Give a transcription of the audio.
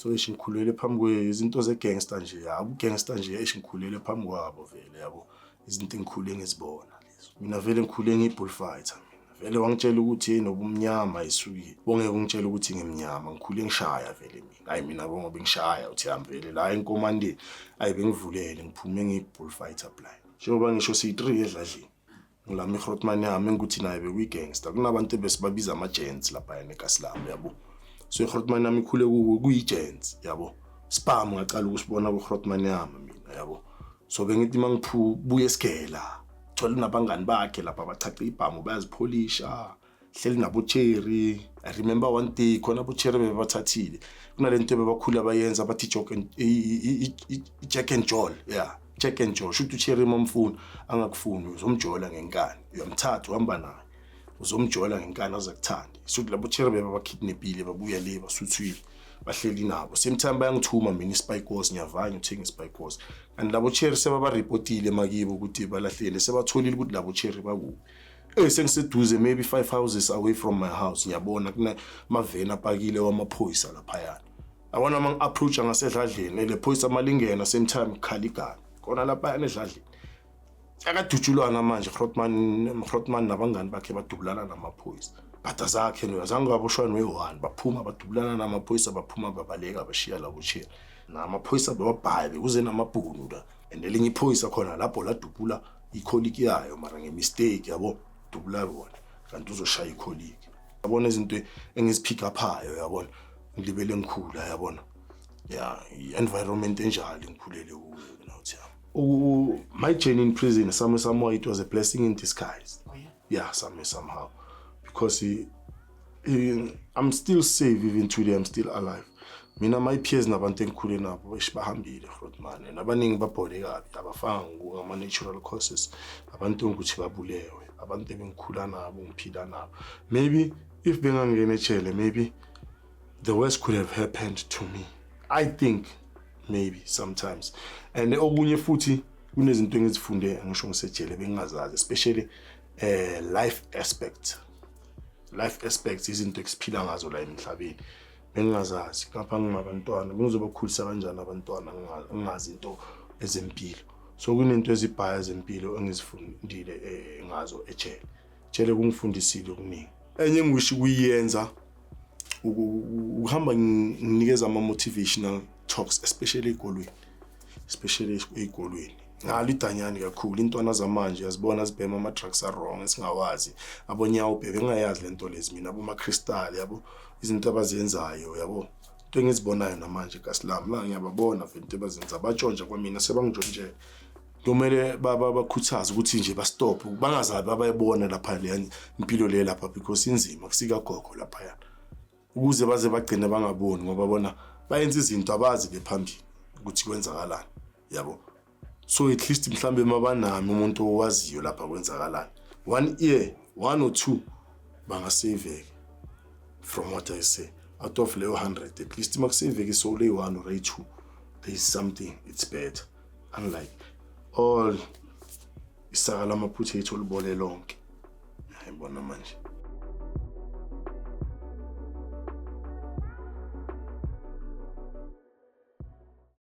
so eshingikhulele phambi kwezinto ze-gangster nje gangster nje eshingikhulele phambi kwabo vele yabo izinto engikhule ngizibona lezo mina vele ngikhule ngiyi-bullfighter vele wangitshela ukuthi nobumnyama isuki bongeke ungitshela ukuthi ngimnyama ngikhule ngishaya vele mina hayi mina bonke bengishaya uthi vele la enkomandeni ayi bengivulele ngiphume ngiyi-bullfighter blind njengoba ngisho siyi-3 edladlini ngilami iGrootman yami ngikuthi naye bekuyigangster kunabantu besibabiza ama-gents lapha eNekasilam yabo so iGrootman yami ikhule kuyi-gents yabo spam ngaqala ukusibona kuGrootman yami mina yabo so bengithi mangibuye esigela thola nabangani bakhe lapha abachacha ibhamu bayazipholisha hleli nabo Cherry I remember one day khona abo Cherry bebathathile kunalento bebakhulu abayenza bathi Jack and Joel Jack and Joel shoot uCherry mamfuna angakufuni uzomjola ngenkani uyamthatha uhamba naye uzomjola ngenkani azakuthanda so labo Cherry bebakidnapile babuya le basuthwile bahleli nabo same time bayangithuma mina iSpy Wars ngiyavanya uthenga iSpy Wars and labo Cherry sebaba reportile makibo ukuthi balahlele sebatholile ukuthi labo Cherry bakubi sengiseduze maybe 5 houses away from my house ngiyabona kuna mavena apakile wamaphoyisa lapha yana abona mangi-approach ngasedladleni le phoyisa malingena same time khaligana khona lapha yana edladleni akadutshulwana manje Grootman nabangani bakhe badubulana namaphoyisa bada zakhe noyazange baboshwana we1 baphuma badubulana namaphoyisa baphuma babaleka bashiya labo Cherry namaphoyisa bababhaye kuze namabhunu la and elinye iphoyisa khona lapho la dubula icolleague yayo mara ngemistake yabo dubula bona kanti uzoshaya icolleague yabona izinto engizipick uphayo yabona ngilibele ngikhula yabona i-environment enjalo ngikhulele kuyo nothi my journey in prison somehow it was a blessing in disguise. Oh yeah? Somehow because I'm still safe even today. I'm still alive. Mina my peers nabantu engikhule nabo bahambile Grootman nabaningi babhole kabi abafanga ngama natural causes abantu ukuthi babulewe abantu bengikhula nabo ngiphila nabo maybe if bengangena ejele maybe the worst could have happened to me I think maybe sometimes and okunye futhi kunezinto engizifunde ngisho ngisejele bengingazazi especially life aspects izinto esiphila ngazo la emhlabeni bengingazazi ngapha ngingabantwana bengizobakhulisa kanjani abantwana ngingazi into ezempilo so kunento ezibhaya ezempilo engizifundile ngazo ejele kungifundisile okuningi enye engiwish ukuyenza ukuhamba nginikeza ama motivational talks especially ezikolweni ngalo idanyani kakhulu intwana zamanje yazibona zibhema ama drugs are wrong esingawazi abonyawo bengayazi lento lezi mina abo makristali yabo izinto abazenzayo yabo into engizibonayo namanje eKasilam la ngiyababona vele into abazenza batshontsha kwamina sebangijontshela kumele bakhuthaza ukuthi nje ba stop bangazabi abayibona lapha le impilo le lapha because inzima kusika gogo lapha yana ukuze baze bagcina bangaboni ngoba bona bayenza izinto abazi bephambili ukuthi kwenzakalani yabo so at least mhlambe mabanami umuntu owaziyo lapha kwenzakalani 1 year 1 or 2 bangasaveke from what I say out of leyo 100 at least makusaveke so le 1 or 2 there is something it's better unlike all isaka lamaphutha ethu libole lonke ayibona manje